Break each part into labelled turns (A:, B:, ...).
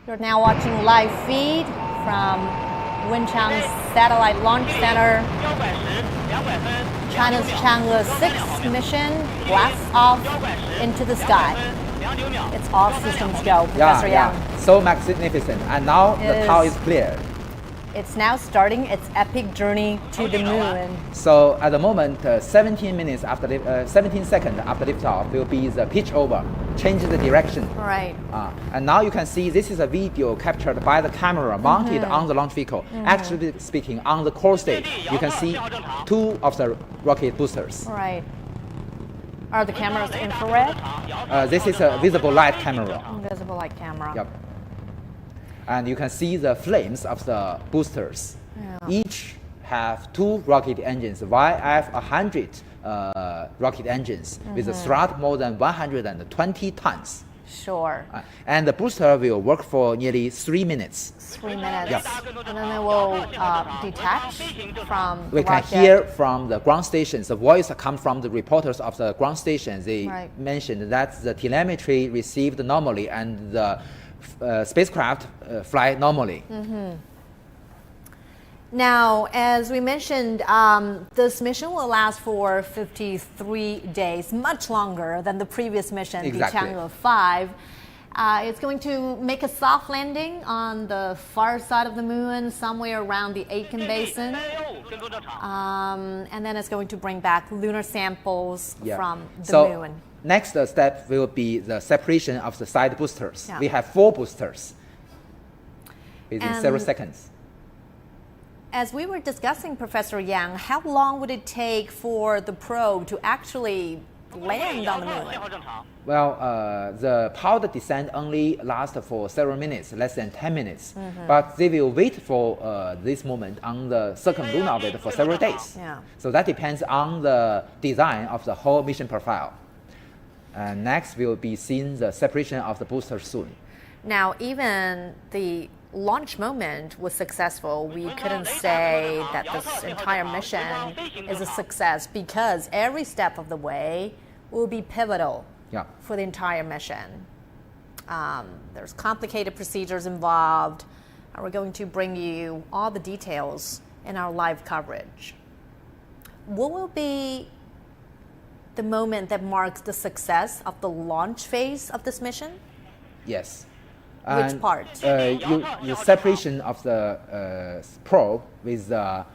A: You're now watching live feed from Wenchang's Satellite Launch Center. China's Chang'e 6 mission blasts off into the sky. It's all systems go, Professor Yang.
B: So magnificent. And now the tower is clear.
A: It's now starting its epic journey to the moon.
B: So at the moment, 17 seconds after liftoff will be the pitch over, change the direction.
A: Right.
B: And now you can see this is a video captured by the camera mounted on the launch vehicle. Actually speaking, on the core stage, you can see two of the rocket boosters.
A: Right. Are the cameras infrared?
B: This is a visible light camera.
A: Invisible light camera.
B: Yep. And you can see the flames of the boosters.
A: Yeah.
B: Each have two rocket engines, YF-100 rocket engines with a thrust more than 120 tons.
A: Sure.
B: And the booster will work for nearly 3 minutes.
A: 3 minutes.
B: Yep.
A: And then it will detach from
B: We
A: the
B: can
A: rocket.
B: hear from the ground stations, the voice comes from the reporters of the ground stations. They
A: Right.
B: mentioned that the telemetry received normally and the spacecraft fly normally.
A: Now, as we mentioned, this mission will last for 53 days, much longer than the previous mission,
B: Exactly.
A: the Chang'e 5. It's going to make a soft landing on the far side of the moon, somewhere around the Aitken Basin. And then it's going to bring back lunar samples from the moon.
B: Next step will be the separation of the side boosters.
A: Yeah.
B: We have 4 boosters within
A: And
B: several seconds.
A: As we were discussing, Professor Yang, how long would it take for the probe to actually land on the moon?
B: Well, the powered descent only lasts for several minutes, less than 10 minutes. But they will wait for this moment on the circumlunar orbit for several days.
A: Yeah.
B: So that depends on the design of the whole mission profile. And next, we will be seeing the separation of the boosters soon.
A: Now, even the launch moment was successful. We couldn't say that this entire mission is a success because every step of the way will be pivotal for the entire mission. There's complicated procedures involved, and we're going to bring you all the details in our live coverage. What will be the moment that marks the success of the launch phase of this mission?
B: Yes.
A: Which part?
B: The separation of the probe with the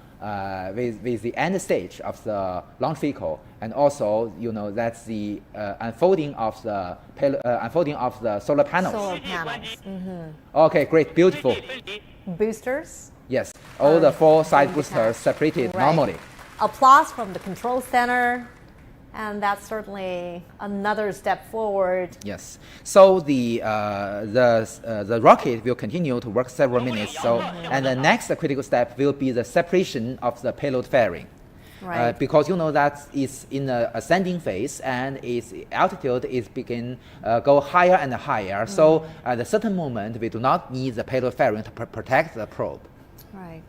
B: end stage of the launch vehicle, and also that's the unfolding of the solar panels.
A: Solar panels.
B: Okay, great, beautiful.
A: Boosters.
B: Yes, all the 4 side boosters separated normally.
A: Applause from the control center. And that's certainly another step forward.
B: Yes. So the rocket will continue to work several minutes. So and the next critical step will be the separation of the payload fairing.
A: Right.
B: Because that it's in the ascending phase and its altitude is go higher and higher. So at a certain moment, we do not need the payload fairing to protect the probe.
A: Right.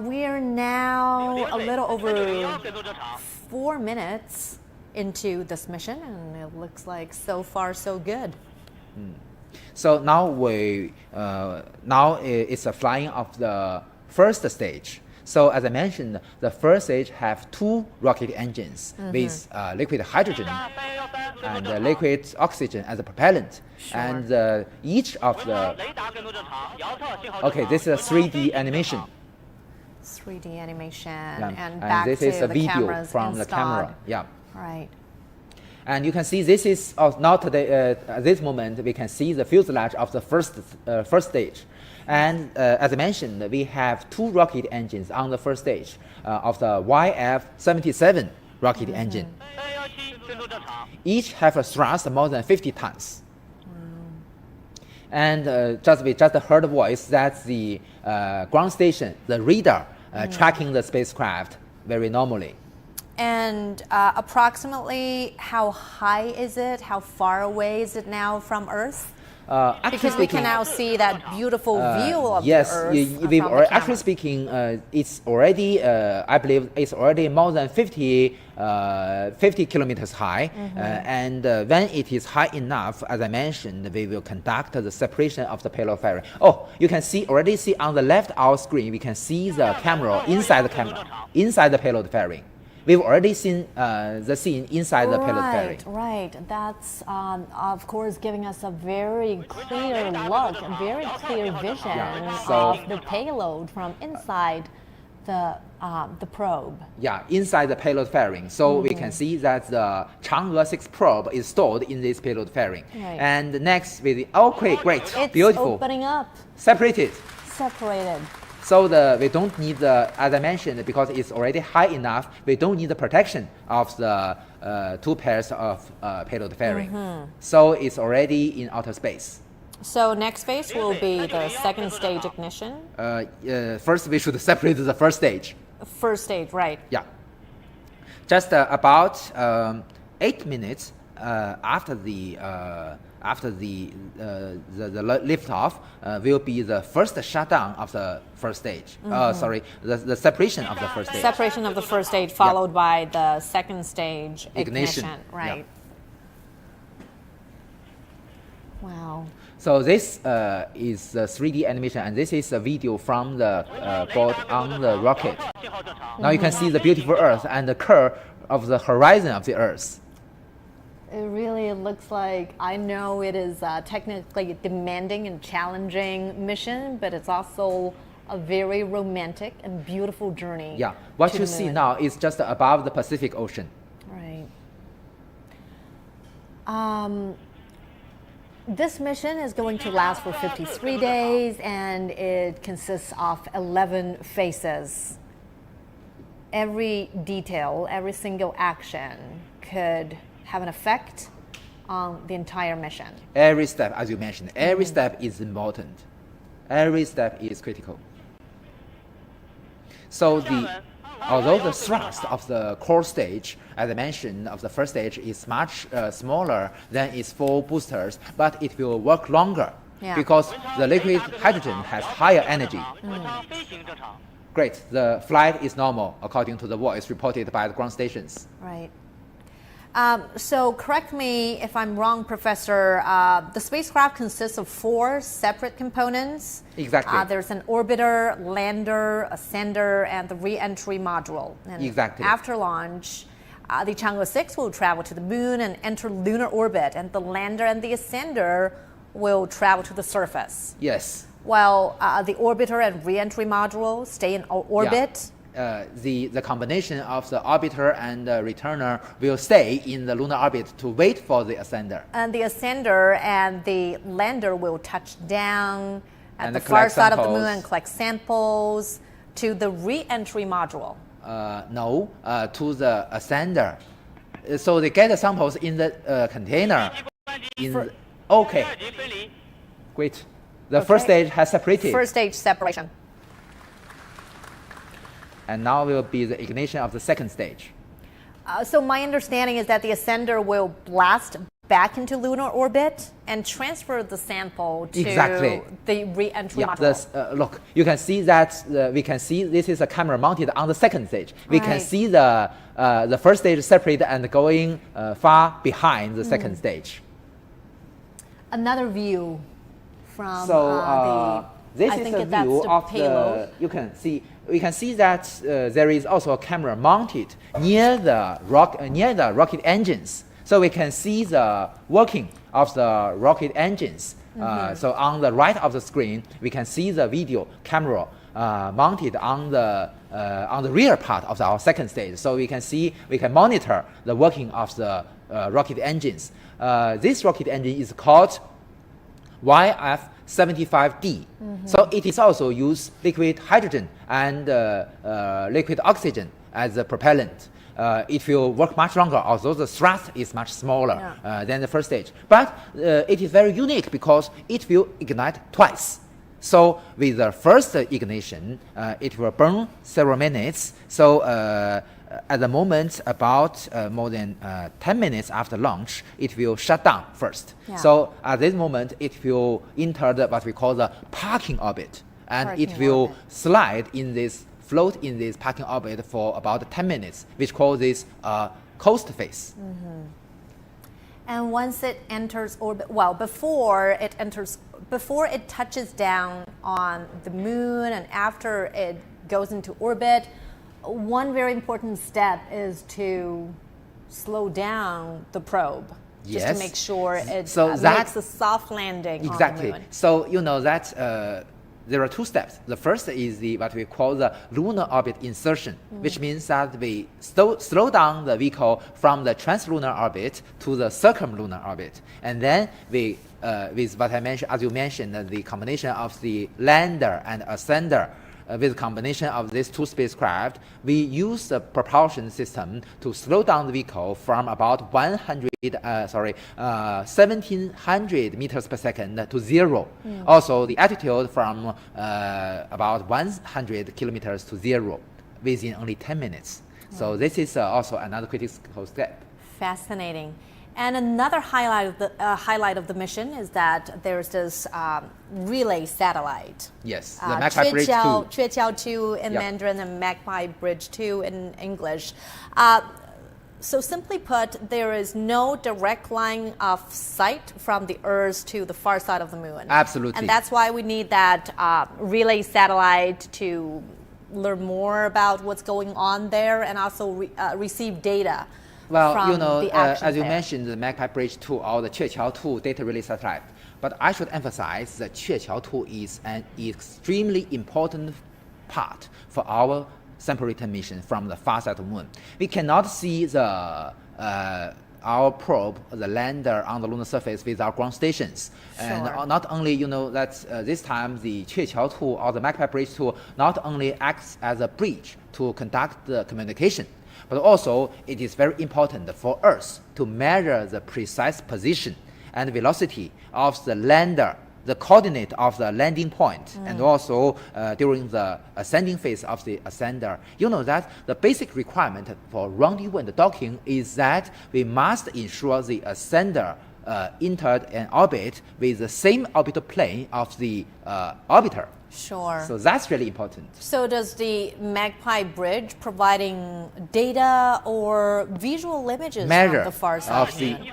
A: We are now a little over 4 minutes into this mission, and it looks like so far so good.
B: So now it's a flying of the first stage. So as I mentioned, the first stage have 2 rocket engines with liquid hydrogen and liquid oxygen as a propellant.
A: Sure.
B: And each of the this is a 3D animation.
A: 3D animation and
B: and
A: back
B: this
A: to
B: is a
A: the
B: video
A: cameras
B: from the
A: installed.
B: camera.
A: Right.
B: And you can see this is now today. At this moment, we can see the fuselage of the first stage. And as I mentioned, we have 2 rocket engines on the first stage of the YF-77 rocket engine. Each have a thrust more than 50 tons. And we just heard a voice that's the ground station, the radar tracking the spacecraft very normally.
A: And approximately how high is it? How far away is it now from Earth?
B: Actually
A: Because we can
B: speaking,
A: now see that beautiful view of
B: yes,
A: the Earth
B: we've
A: from the
B: already,
A: camera.
B: actually speaking, it's already, I believe, it's already more than 50 kilometers high. And when it is high enough, as I mentioned, we will conduct the separation of the payload fairing. Oh, you can already see on the left our screen, we can see the camera, inside the payload fairing. We've already seen the scene inside the payload fairing.
A: Right. That's, of course, giving us a very clear look, a very clear vision of the payload from inside the probe.
B: Yeah, inside the payload fairing. So we can see that the Chang'e 6 probe is stored in this payload fairing.
A: Right.
B: And next, okay, great,
A: It's
B: beautiful.
A: opening up,
B: Separated.
A: separated.
B: So we don't need as I mentioned, because it's already high enough, we don't need the protection of the two pairs of payload fairing. So it's already in outer space.
A: So next phase will be the second stage ignition.
B: First, we should separate the first stage.
A: First stage, right.
B: Yeah. Just about 8 minutes after the liftoff will be the first shutdown of the first stage. Sorry, the separation of the first stage.
A: Separation of the first stage followed by the second stage ignition.
B: Yeah.
A: Right. Wow.
B: So this is the 3D animation, and this is a video from the board on the rocket. Now you can see the beautiful Earth and the curve of the horizon of the Earth.
A: It really looks like, I know it is a technically demanding and challenging mission, but it's also a very romantic and beautiful journey.
B: Yeah, what
A: to
B: you
A: the
B: see
A: moon.
B: now is just above the Pacific Ocean.
A: Right. This mission is going to last for 53 days, and it consists of 11 phases. Every detail, every single action could have an effect on the entire mission.
B: Every step, as you mentioned, every step is important. Every step is critical. So although the thrust of the core stage, as I mentioned, of the first stage is much smaller than its full boosters, but it will work longer because the liquid hydrogen has higher energy. Great, the flight is normal according to the voice reported by the ground stations.
A: Right. So correct me if I'm wrong, Professor. The spacecraft consists of 4 separate components.
B: Exactly.
A: There's an orbiter, lander, ascender, and the re-entry module. And
B: exactly.
A: After launch, the Chang'e 6 will travel to the moon and enter lunar orbit, and the lander and the ascender will travel to the surface.
B: Yes.
A: While the orbiter and re-entry module stay in orbit.
B: The combination of the orbiter and the returner will stay in the lunar orbit to wait for the ascender.
A: And the ascender and the lander will touch down at
B: And
A: the far side of the
B: samples.
A: moon and collect samples to the re-entry module.
B: No, to the ascender. So they get the samples in the container. Okay. Great. The first stage has separated.
A: First stage separation.
B: And now will be the ignition of the second stage.
A: So my understanding is that the ascender will blast back into lunar orbit and transfer the sample to the re-entry module.
B: Look, you can see that we can see this is a camera mounted on the second stage. We can see the first stage separate and going far behind the second stage.
A: Another view from
B: this is a view of
A: payload.
B: We can see that there is also a camera mounted near the rocket engines, so we can see the working of the rocket engines. So on the right of the screen, we can see the video camera mounted on the rear part of our second stage. So we can monitor the working of the rocket engines. This rocket engine is called YF-75D. So it is also use liquid hydrogen and liquid oxygen as the propellant. It will work much longer, although the thrust is much smaller than the first stage. But it is very unique because it will ignite twice. So with the first ignition, it will burn several minutes. So at the moment, about more than 10 minutes after launch, it will shut down first.
A: Yeah.
B: So at this moment, it will enter what we call the parking orbit, and it will slide in this, float in this parking orbit for about 10 minutes, which calls this coast phase.
A: And once it enters orbit, well, before it touches down on the moon and after it goes into orbit, one very important step is to slow down the probe. Just to make sure it makes a soft landing on the moon.
B: So you know that there are two steps. The first is what we call the lunar orbit insertion, which means that we slow down the vehicle from the translunar orbit to the circumlunar orbit. And then we, with what I mentioned, as you mentioned, the combination of the lander and ascender, with the combination of these two spacecraft, we use the propulsion system to slow down the vehicle from about 1700 meters per second to zero. Also, the altitude from about 100 kilometers to zero within only 10 minutes. So this is also another critical step.
A: Fascinating. And another highlight of the mission is that there's this relay satellite.
B: Yes, the Magpie Bridge 2.
A: 鹊桥 2 in Mandarin and Magpie Bridge 2 in English. So simply put, there is no direct line of sight from the Earth to the far side of the moon.
B: Absolutely.
A: And that's why we need that relay satellite to learn more about what's going on there and also receive data.
B: Well, you know, as you mentioned, the Magpie Bridge 2 or the 鹊桥 2 data relay satellite. But I should emphasize that 鹊桥 2 is an extremely important part for our sample return mission from the far side of the moon. We cannot see the our probe, the lander on the lunar surface with our ground stations.
A: Sure.
B: And not only, you know, that this time the 鹊桥 2 or the Magpie Bridge 2 not only acts as a bridge to conduct the communication, but also it is very important for us to measure the precise position and velocity of the lander, the coordinate of the landing point, and also during the ascending phase of the ascender. You know that the basic requirement for rendezvous and docking is that we must ensure the ascender entered an orbit with the same orbital plane of the orbiter.
A: Sure.
B: So that's really important.
A: So does the Magpie Bridge providing data or visual images from the far side of the moon?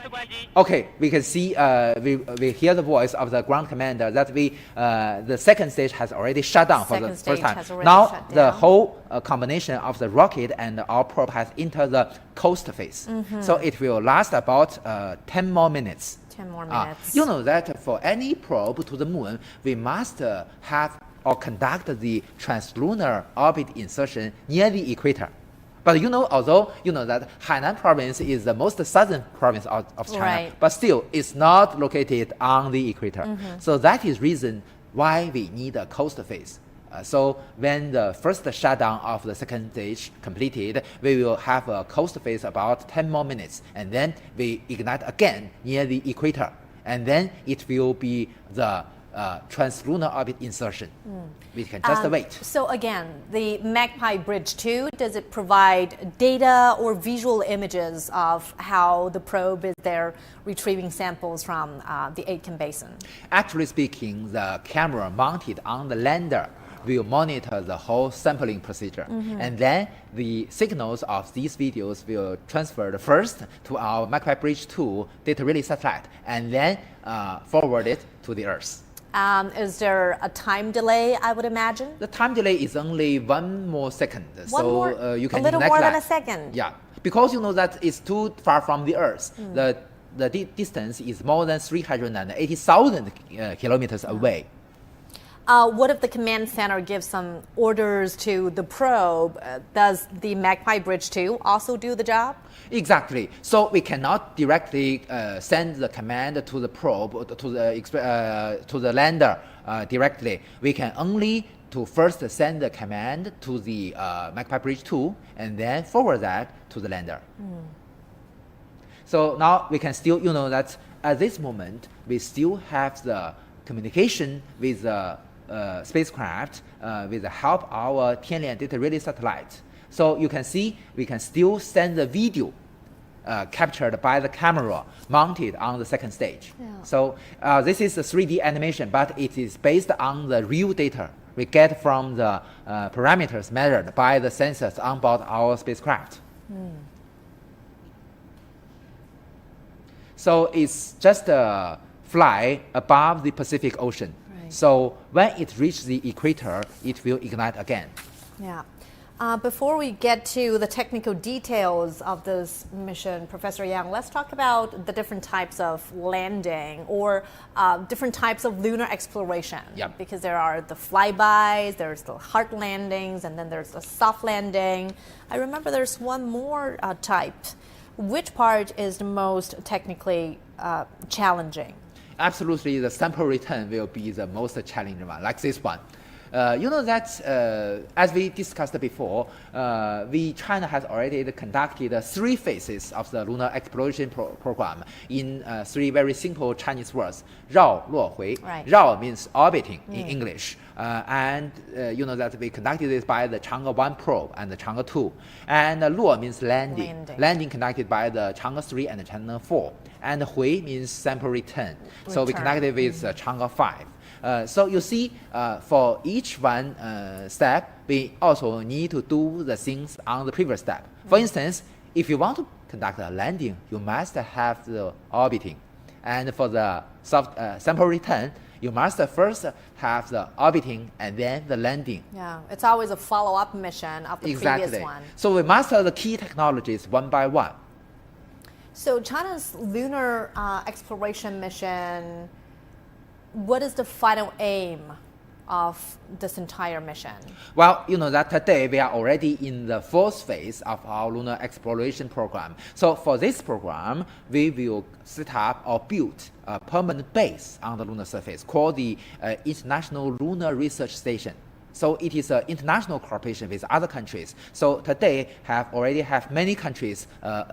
B: Okay, we can see, we hear the voice of the ground commander that the second stage has already shut down for the first time. Now the whole combination of the rocket and our probe has entered the coast phase. So it will last about 10 more minutes.
A: 10 more minutes.
B: You know that for any probe to the moon, we must have or conduct the translunar orbit insertion near the equator. But you know, although you know that Hainan province is the most southern province of China, but still it's not located on the equator. So that is reason why we need a coast phase. So when the first shutdown of the second stage completed, we will have a coast phase about 10 more minutes, and then we ignite again near the equator, and then it will be the translunar orbit insertion. We can just wait.
A: So again, the Magpie Bridge 2, does it provide data or visual images of how the probe is there retrieving samples from the Aitken Basin?
B: Actually speaking, the camera mounted on the lander will monitor the whole sampling procedure. And then the signals of these videos will transfer first to our Magpie Bridge 2 data relay satellite, and then forward it to the Earth.
A: Is there a time delay, I would imagine?
B: The time delay is only 1 more second. You can
A: a little more than a second.
B: Yeah, because you know that it's too far from the Earth. The distance is more than 380,000 kilometers away.
A: What if the command center gives some orders to the probe? Does the Magpie Bridge 2 also do the job?
B: Exactly. So we cannot directly send the command to the probe, to the lander directly. We can only first send the command to the Magpie Bridge 2 and then forward that to the lander. So now we can still, you know, that at this moment we still have the communication with the spacecraft with the help of our Tianlian data relay satellite. So you can see we can still send the video captured by the camera mounted on the second stage.
A: Yeah.
B: So this is a 3D animation, but it is based on the real data we get from the parameters measured by the sensors on board our spacecraft. So it's just fly above the Pacific Ocean.
A: Right.
B: So when it reaches the equator, it will ignite again.
A: Yeah. Before we get to the technical details of this mission, Professor Yang, let's talk about the different types of landing or different types of lunar exploration.
B: Yep.
A: Because there are the flybys, there's the hard landings, and then there's the soft landing. I remember there's one more type. Which part is the most technically challenging?
B: Absolutely, the sample return will be the most challenging one, like this one. You know that, as we discussed before, China has already conducted 3 phases of the lunar exploration program in 3 very simple Chinese words. 绕, 落, 回.
A: Right.
B: 绕 means orbiting in English. And you know that we conducted this by the Chang'e 1 probe and the Chang'e 2. And 落 means landing. Landing conducted by the Chang'e 3 and the Chang'e 4. And 回 means sample return. So we conducted with Chang'e 5. So you see, for each one step, we also need to do the things on the previous step. For instance, if you want to conduct a landing, you must have the orbiting. And for the sample return, you must first have the orbiting and then the landing.
A: Yeah, it's always a follow-up mission of the previous one.
B: So we master the key technologies one by one.
A: So China's lunar exploration mission, what is the final aim of this entire mission?
B: Well, you know that today we are already in the 4th phase of our lunar exploration program. So for this program, we will set up or build a permanent base on the lunar surface called the International Lunar Research Station. So it is an international cooperation with other countries. So today already have many countries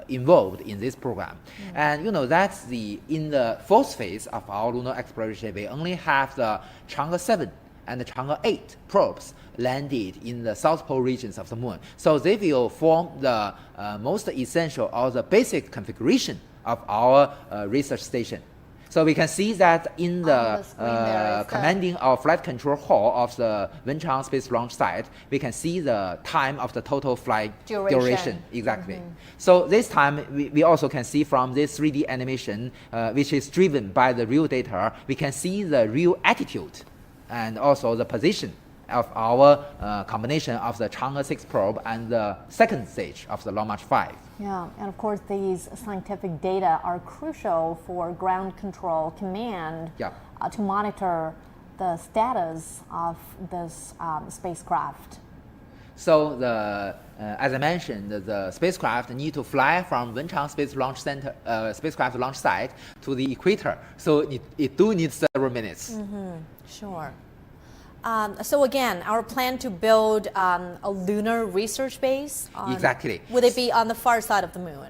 B: involved in this program. And you know that in the 4th phase of our lunar exploration, we only have the Chang'e 7 and the Chang'e 8 probes landed in the South Pole regions of the Moon. So they will form the most essential or the basic configuration of our research station. So we can see that in the commanding or flight control hall of the Wenchang Space Launch Site, we can see the time of the total flight duration. Exactly. So this time, we also can see from this 3D animation, which is driven by the real data, we can see the real attitude and also the position of our combination of the Chang'e 6 probe and the second stage of the Long March 5.
A: Yeah, and of course these scientific data are crucial for ground control command to monitor the status of this spacecraft.
B: So as I mentioned, the spacecraft need to fly from Wenchang Space Launch Center, spacecraft launch site to the equator. So it do need several minutes.
A: Sure. So again, our plan to build a lunar research base.
B: Exactly.
A: Would it be on the far side of the moon?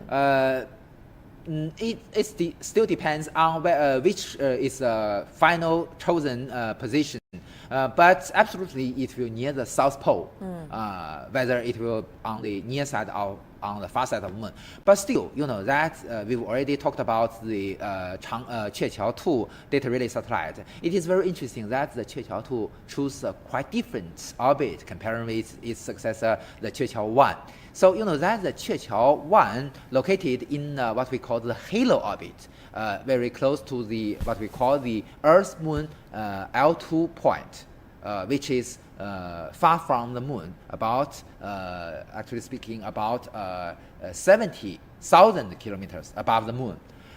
B: It still depends on which is the final chosen position. But absolutely, it will near the South Pole, whether it will on the near side or on the far side of the moon. But still, you know that we've already talked about the Qiuqiao-2 data relay satellite. It is very interesting that the Qiuqiao-2 chose a quite different orbit comparing with its successor, the Qiuqiao-1. So you know that the Qiuqiao-1 located in what we call the halo orbit, very close to the what we call the Earth-Moon L2 point, which is far from the moon, about actually speaking about 70,000 kilometers above the moon.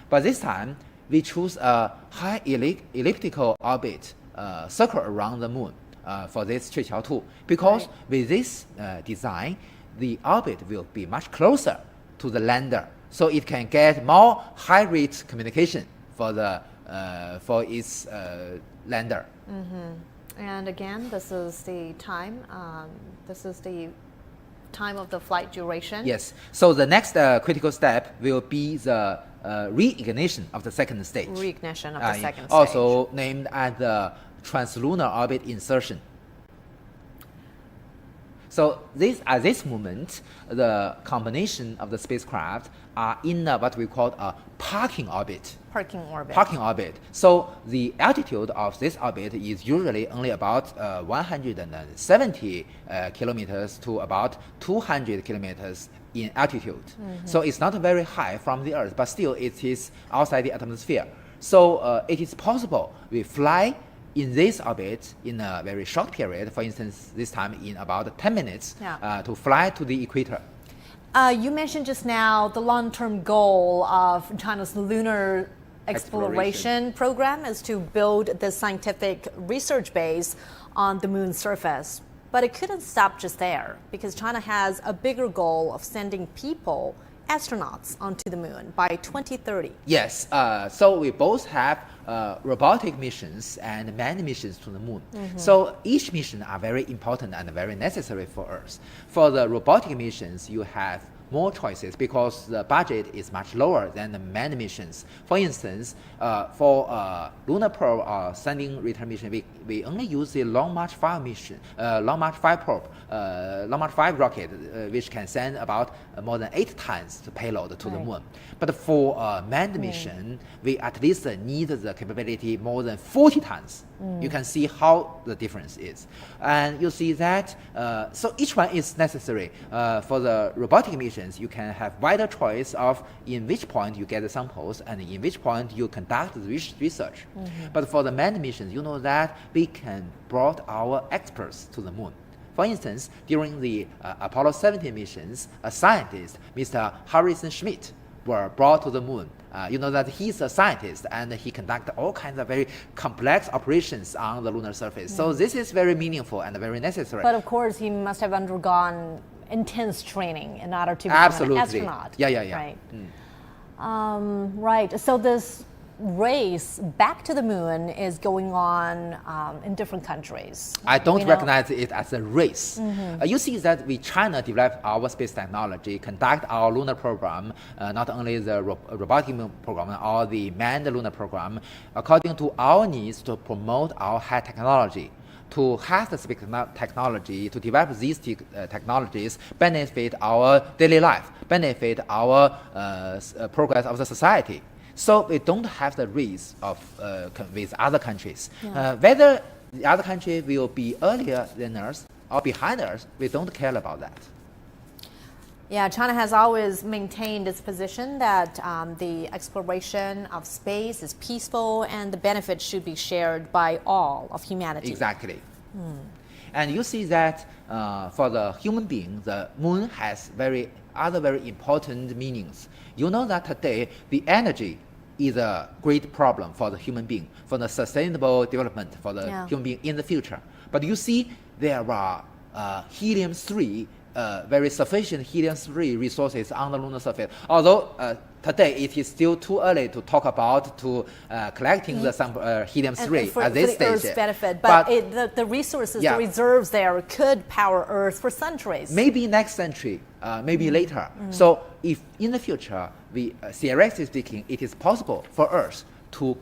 B: But this time we choose a high elliptical orbit circle around the moon for this Qiuqiao-2 because with this design, the orbit will be much closer to the lander, so it can get more high-rate communication for the for its lander.
A: And again, this is the time. This is the time of the flight duration.
B: Yes. So the next critical step will be the reignition of the second stage.
A: Reignition of the second stage.
B: Also named as the Translunar orbit insertion. So at this moment, the combination of the spacecraft are in what we call a parking orbit. Parking orbit. So the altitude of this orbit is usually only about 170 kilometers to about 200 kilometers in altitude. So it's not very high from the Earth, but still it is outside the atmosphere. So it is possible we fly in this orbit in a very short period, for instance, this time in about 10 minutes, to fly to the equator.
A: You mentioned just now the long-term goal of China's lunar exploration program is to build the scientific research base on the moon's surface. But it couldn't stop just there, because China has a bigger goal of sending people, astronauts, onto the moon by 2030.
B: Yes, so we both have robotic missions and manned missions to the moon. So each mission are very important and very necessary for us. For the robotic missions, you have more choices because the budget is much lower than the manned missions. For instance, for lunar probe sending return mission, we only use the Long March 5 mission, Long March 5 probe, Long March 5 rocket, which can send about more than 8 tons to payload to the moon. But for manned mission, we at least need the capability more than 40 tons. You can see how the difference is. And you see that, so each one is necessary. For the robotic missions, you can have wider choice of in which point you get the samples and in which point you conduct the research. But for the manned missions, you know that we can brought our experts to the moon. For instance, during the Apollo 17 missions, a scientist, Mr. Harrison Schmitt, were brought to the moon. You know that he's a scientist and he conducted all kinds of very complex operations on the lunar surface. So this is very meaningful and very necessary.
A: But of course, he must have undergone intense training in order to become an astronaut.
B: Yeah.
A: Right. Right. So this race back to the moon is going on in different countries.
B: I don't recognize it as a race. You see that China developed our space technology, conduct our lunar program, not only the robotic program or the manned lunar program, according to our needs to promote our high technology. To have the space technology, to develop these technologies, benefit our daily life, benefit our progress of the society. So we don't have the race of with other countries. Whether the other country will be earlier than us or behind us, we don't care about that.
A: Yeah, China has always maintained its position that the exploration of space is peaceful and the benefits should be shared by all of humanity.
B: Exactly. And you see that for the human being, the moon has other very important meanings. You know that today the energy is a great problem for the human being, for the sustainable development for the human being in the future. But you see there are helium-3, very sufficient helium-3 resources on the lunar surface. Although today it is still too early to talk about collecting the helium-3 at this stage.
A: Earth's benefit, but the resources, the reserves there could power Earth for centuries.
B: Maybe next century, maybe later. So if in the future, theoretically speaking, it is possible for Earth to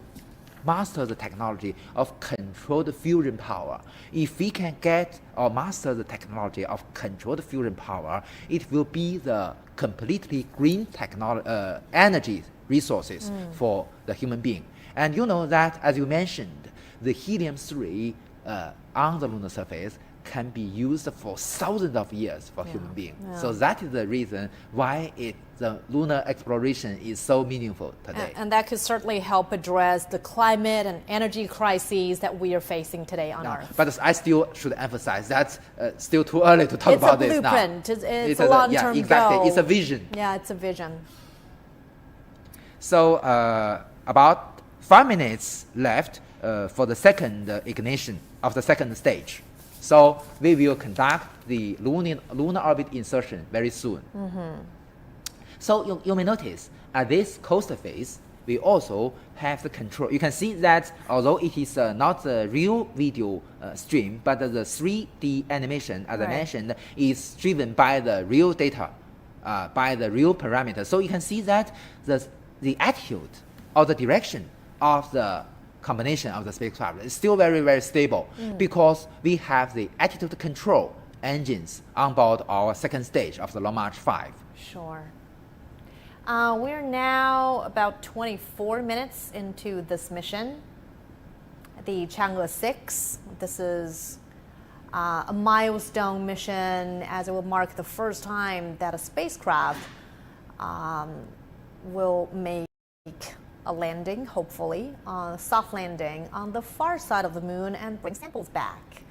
B: master the technology of controlled fusion power. If we can get or master the technology of controlled fusion power, it will be the completely green energy resources for the human being. And you know that, as you mentioned, the helium-3 on the lunar surface can be used for thousands of years for human beings. So that is the reason why the lunar exploration is so meaningful today.
A: And that could certainly help address the climate and energy crises that we are facing today on Earth.
B: But I still should emphasize that's still too early to talk about this now.
A: It's a blueprint. It's a long-term goal.
B: It's a vision.
A: Yeah, it's a vision.
B: So about 5 minutes left for the second ignition of the second stage. So we will conduct the lunar orbit insertion very soon. So you may notice at this coaster phase, we also have the control. You can see that although it is not the real video stream, but the 3D animation, as I mentioned, is driven by the real data, by the real parameters. So you can see that the attitude or the direction of the combination of the spacecraft is still very, very stable because we have the attitude control engines on board our second stage of the Long March 5.
A: Sure. We're now about 24 minutes into this mission, the Chang'e 6. This is a milestone mission, as it will mark the first time that a spacecraft will make a landing, hopefully, a soft landing on the far side of the moon and bring samples back.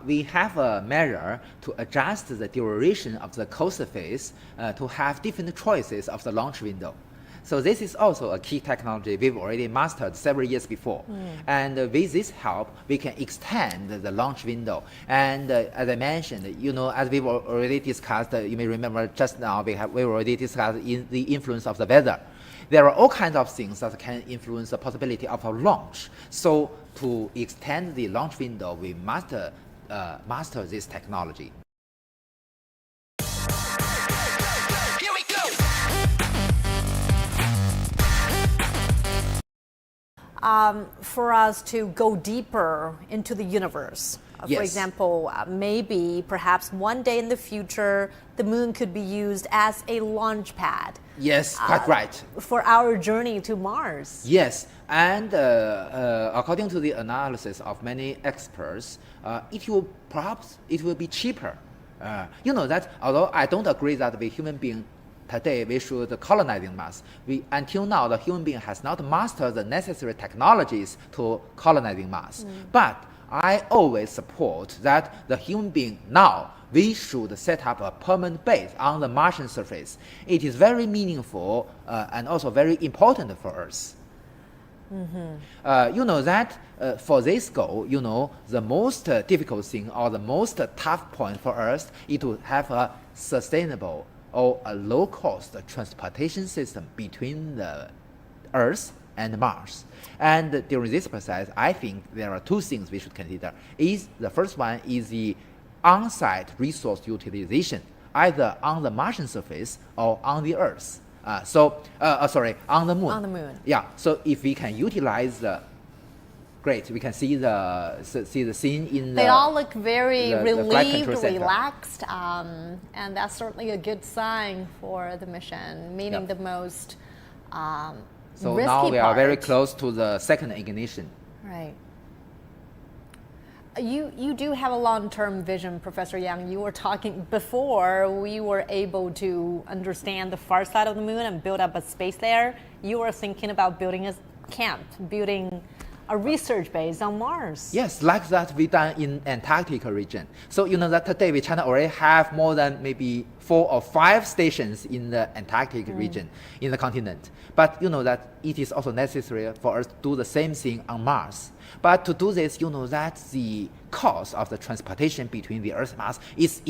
B: We have a measure to adjust the duration of the coast phase to have different choices of the launch window. So this is also a key technology we've already mastered several years before. And with this help, we can extend the launch window. And as I mentioned, as we've already discussed, you may remember just now, we already discussed the influence of the weather. There are all kinds of things that can influence the possibility of a launch. So to extend the launch window, we must master this technology.
C: Here we go.
A: For us to go deeper into the universe. For
B: Yes.
A: example, maybe perhaps one day in the future, the moon could be used as a launch pad.
B: Yes, quite right.
A: For our journey to Mars.
B: Yes, and according to the analysis of many experts, it will be cheaper. That although I don't agree that we human being today we should colonizing Mars. Until now the human being has not mastered the necessary technologies to colonizing Mars. But I always support that the human being now we should set up a permanent base on the Martian surface. It is very meaningful and also very important for us. For this goal, the most difficult thing or the most tough point for us is to have a sustainable or a low-cost transportation system between the Earth and Mars. And during this process, I think there are two things we should consider. The first one is the on-site resource utilization, either on the Martian surface or on the Earth. On the moon.
A: On the moon.
B: Yeah. So if we can utilize great, we can see the scene in the.
A: They all look very
B: the flight
A: relieved,
B: control center.
A: relaxed, and that's certainly a good sign for the mission, meaning
B: Yep.
A: the most
B: So
A: risky
B: now we are very
A: part.
B: close to the second ignition.
A: Right. You do have a long-term vision, Professor Yang. You were talking before we were able to understand the far side of the moon and build up a space there. You were thinking about building a camp, building a research base on Mars.
B: Yes, like that we done in Antarctic region. So that today we China already have more than maybe 4 or 5 stations in the Antarctic region, in the continent. But that it is also necessary for us to do the same thing on Mars. But to do this, that the cost of the transportation between the Earth and Mars is